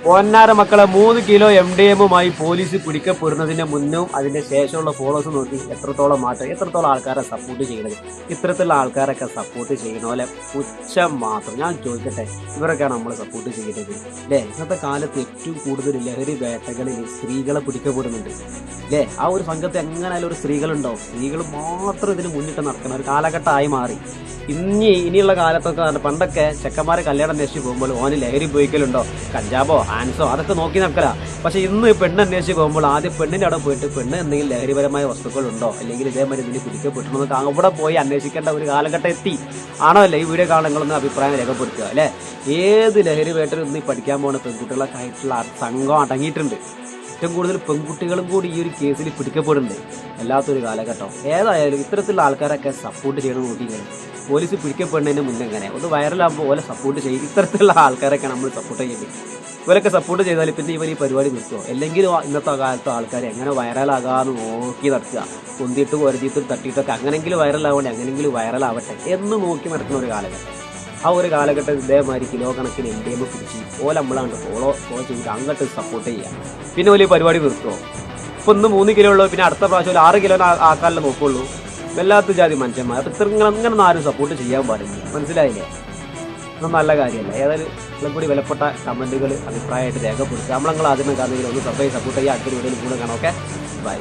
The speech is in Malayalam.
പൊന്നാര മക്കളെ 3 കിലോ MDMA പോലീസ് പിടിക്കപ്പെടുന്നതിന് മുന്നും അതിന്റെ ശേഷമുള്ള ഫോളോസ് നോക്കി എത്രത്തോളം മാറ്റം, എത്രത്തോളം ആൾക്കാരെ സപ്പോർട്ട് ചെയ്യുന്നത്. ഇത്തരത്തിലുള്ള ആൾക്കാരൊക്കെ സപ്പോർട്ട് ചെയ്യുന്ന പോലെ പുച്ഛം മാത്രം. ഞാൻ ചോദിക്കട്ടെ, ഇവരൊക്കെയാണ് നമ്മൾ സപ്പോർട്ട് ചെയ്യുന്നത് അല്ലേ? ഇന്നത്തെ കാലത്ത് ഏറ്റവും കൂടുതൽ ലഹരി വേട്ടകളിൽ സ്ത്രീകളെ പിടിക്കപ്പെടുന്നുണ്ട് അല്ലേ? ആ ഒരു സംഘത്തെ എങ്ങനെയായാലും ഒരു സ്ത്രീകളുണ്ടാവും. സ്ത്രീകൾ മാത്രം ഇതിന് മുന്നിട്ട് നടക്കുന്ന ഒരു കാലഘട്ടമായി മാറി. ഇനിയുള്ള കാലത്തൊക്കെ പണ്ടൊക്കെ ചെക്കന്മാരെ കല്യാണം അന്വേഷിച്ച് പോകുമ്പോൾ ഓന് ലഹരി ഉപയോഗിക്കലുണ്ടോ, കഞ്ചാബോ ആൻസോ അതൊക്കെ നോക്കി നടക്കലാ. പക്ഷെ ഇന്ന് പെണ്ണ് അന്വേഷിച്ച് പോകുമ്പോൾ ആദ്യം പെണ്ണിൻ്റെ അവിടെ പോയിട്ട് പെണ്ണ് എന്തെങ്കിലും ലഹരിപരമായ വസ്തുക്കളുണ്ടോ അല്ലെങ്കിൽ ഇതേമാതിരി ഇതിന് പിടിക്കപ്പെട്ടുന്നൊക്കെ അവിടെ പോയി അന്വേഷിക്കേണ്ട ഒരു കാലഘട്ടം എത്തി. ആണോ അല്ലേ? ഈ വീഡിയോ കാണുന്നൊന്ന് അഭിപ്രായം രേഖപ്പെടുത്തുക അല്ലേ? ഏത് ലഹരി വേട്ടയിൽ ഇന്ന് പഠിക്കാൻ പോകുന്ന പെൺകുട്ടികളൊക്കെ ആയിട്ടുള്ള സംഘം അടങ്ങിയിട്ടുണ്ട്. ഏറ്റവും കൂടുതൽ പെൺകുട്ടികളും കൂടി ഈ ഒരു കേസിൽ പിടിക്കപ്പെടുന്നുണ്ട്. വല്ലാത്തൊരു കാലഘട്ടം. ഏതായാലും ഇത്തരത്തിലുള്ള ആൾക്കാരൊക്കെ സപ്പോർട്ട് ചെയ്യണം. നോക്കിയാണ് പോലീസ് പിടിക്കപ്പെടുന്നതിന് മുന്നേ എങ്ങനെ ഒന്ന് വൈറലാകുമ്പോൾ ഓലെ സപ്പോർട്ട് ചെയ്യും. ഇത്തരത്തിലുള്ള ആൾക്കാരൊക്കെ നമ്മൾ സപ്പോർട്ട് ചെയ്യുന്നത്. ഇവരൊക്കെ സപ്പോർട്ട് ചെയ്താൽ പിന്നെ ഇവർ ഈ പരിപാടി നിർത്തുമോ? അല്ലെങ്കിൽ ഇന്നത്തെ കാലത്തെ ആൾക്കാർ എങ്ങനെ വൈറലാകാന്ന് നോക്കി നടത്തുക, കൊന്തിയിട്ട് കൊരതിയിട്ട് തട്ടിയിട്ടൊക്കെ അങ്ങനെങ്കിലും വൈറലാവണ്ടേ, അങ്ങനെങ്കിലും വൈറലാവട്ടെ എന്ന് നോക്കി നടക്കുന്ന ഒരു കാലഘട്ടം. ആ ഒരു കാലഘട്ടം ഇതേമാതിരി കിലോ കണക്കിന് MDMA പിടിച്ച് ഓല നമ്മളാണ്ട് ഫോളോ ചെയ്തിട്ട് അങ്ങോട്ട് സപ്പോർട്ട് ചെയ്യുക. പിന്നെ വലിയ പരിപാടി നിർത്തുമോ? ഇപ്പൊ ഇന്ന് 3 കിലോ ഉള്ളൂ, പിന്നെ അടുത്ത പ്രാവശ്യം 6 കിലോ ആക്കാനല്ലേ നോക്കുള്ളൂ. വല്ലാത്ത ജാതി മനുഷ്യന്മാർ. അപ്പൊ ഇത്ര അങ്ങനെ ആരും സപ്പോർട്ട് ചെയ്യാൻ പാടില്ല. മനസ്സിലായില്ലേ? ഒന്നും നല്ല കാര്യമല്ല. ഏതായാലും നിങ്ങളും കൂടി വിലപ്പെട്ട കമന്റുകൾ അഭിപ്രായമായിട്ട് രേഖപ്പെടുത്തുക. നമ്മളങ്ങൾ ആദ്യമേ കാണുന്നെങ്കിൽ ഒന്ന് സപ്പോർട്ട് ചെയ്യുക. അടുത്ത വീഡിയോയിൽ കൂടെ കാണാം. Okay, by.